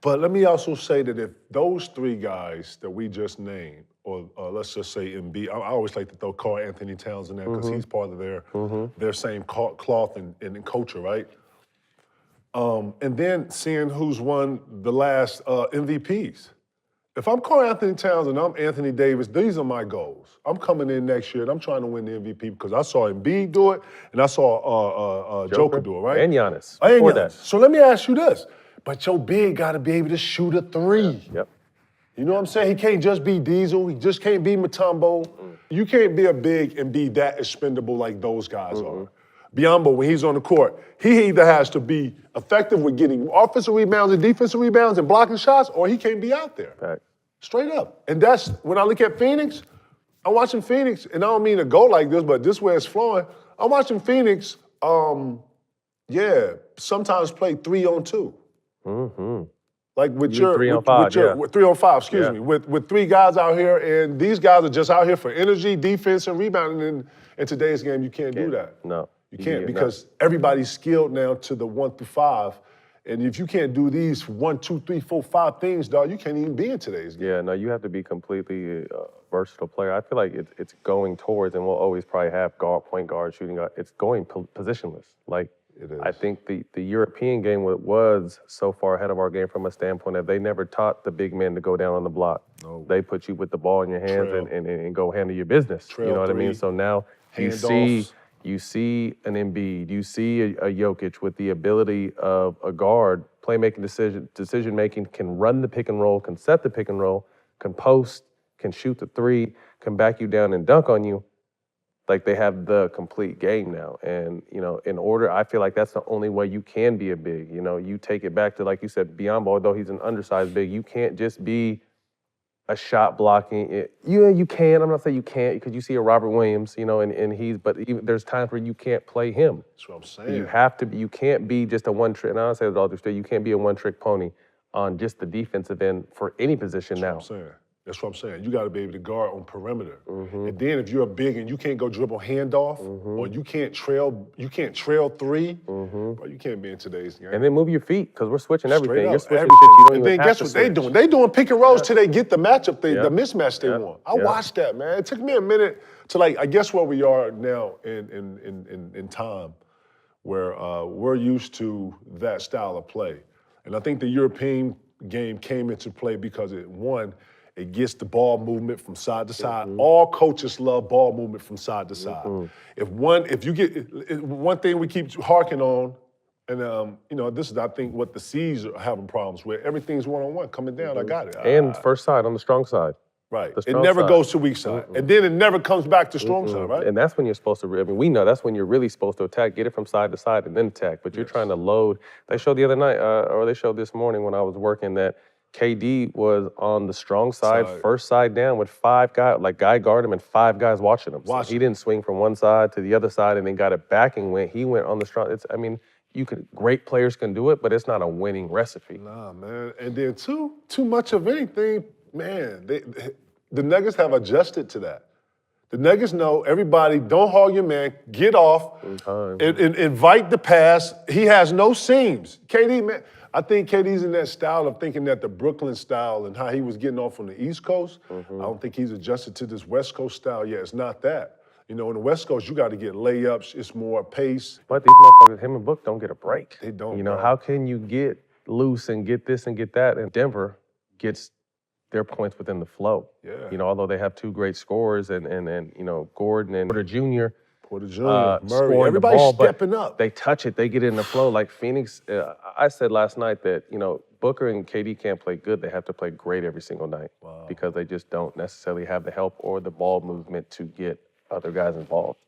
But let me also say that if those three guys that we just named, or let's just say Embiid, I always like to throw Karl Anthony Towns in there because he's part of their same cloth and culture, right? And then seeing who's won the last MVPs. If I'm Karl Anthony Towns and I'm Anthony Davis, these are my goals. I'm coming in next year and I'm trying to win the MVP because I saw Embiid do it and I saw Joker do it, right? And Giannis. And Before Giannis. that. So let me ask you this. But your big got to be able to shoot a three. Yep. You know what I'm saying? He can't just be Diesel. He just can't be Mutombo. You can't be a big and be that expendable like those guys are. Biyombo, when he's on the court, he either has to be effective with getting offensive rebounds and defensive rebounds and blocking shots, or he can't be out there. Right. Straight up. And that's, when I look at Phoenix, I'm watching Phoenix, and I don't mean to go like this, but this way it's flowing. I'm watching Phoenix, sometimes play 3-on-2. Like with your 3-on-5, with 3-on-5, excuse me, with three guys out here, and these guys are just out here for energy, defense, and rebounding. And in today's game, you can't do that. No. You can't because everybody's skilled now to the 1 through 5. And if you can't do these 1, 2, 3, 4, 5 things, dog, you can't even be in today's game. Yeah, no, you have to be completely versatile player. I feel like it's going towards, and we'll always probably have point guard, shooting guard. It's going positionless. Like, it is. I think the European game was so far ahead of our game from a standpoint that they never taught the big men to go down on the block. No. They put you with the ball in your hands and go handle your business. Trail you know what three, I mean? So now you see an Embiid, you see a Jokic with the ability of a guard, playmaking decision making, can run the pick and roll, can set the pick and roll, can post, can shoot the three, can back you down and dunk on you. Like, they have the complete game now. And, you know, I feel like that's the only way you can be a big. You know, you take it back to, like you said, Biyombo, although he's an undersized big, you can't just be a shot blocking. You can. I'm not saying you can't, because you see a Robert Williams, you know, but even, there's times where you can't play him. That's what I'm saying. You can't be just a one-trick, and I don't say with all due respect, you can't be a one-trick pony on just the defensive end for any position now. That's what I'm saying. That's what I'm saying. You got to be able to guard on perimeter. And then if you're a big and you can't go dribble handoff, or you can't trail three, bro, you can't be in today's game. And then move your feet, because we're switching everything. You're switching everything. shit you don't and even then have guess to what switch. they doing? They doing pick and rolls till they get the matchup, the mismatch they want. I watched that, man. It took me a minute to, like, I guess where we are now in time, where we're used to that style of play. And I think the European game came into play because it gets the ball movement from side to side. All coaches love ball movement from side to side. If you get one thing we keep harking on, and you know, this is, I think, what the C's are having problems with. Everything's one-on-one coming down. I got it. And first side on the strong side. Right. It never goes to weak side, and then it never comes back to strong side, right? And that's when you're supposed to. I mean, we know that's when you're really supposed to attack, get it from side to side, and then attack. But you're trying to load. They showed the other night, or they showed this morning when I was working, that KD was on the strong side, first side down with 5 guys, like guy guard him and 5 guys watching him. So he didn't swing from one side to the other side and then got it back and he went on the strong. Great players can do it, but it's not a winning recipe. Nah, man. And then too much of anything, man. The Nuggets have adjusted to that. The Nuggets know everybody, don't hog your man, get off, and invite the pass. He has no seams. KD, man, I think KD's in that style of thinking that the Brooklyn style and how he was getting off on the East Coast, I don't think he's adjusted to this West Coast style yet. It's not that. You know, in the West Coast, you got to get layups. It's more pace. But these motherfuckers, him and Book, don't get a break. They don't, You know, bro. how can you get loose and get this and get that? And Denver gets their points within the flow. Yeah. You know, although they have 2 great scorers and you know, Gordon and Porter Jr. Murray, everybody's stepping up. They touch it, they get in the flow. Like Phoenix, I said last night that, you know, Booker and KD can't play good. They have to play great every single night because they just don't necessarily have the help or the ball movement to get other guys involved.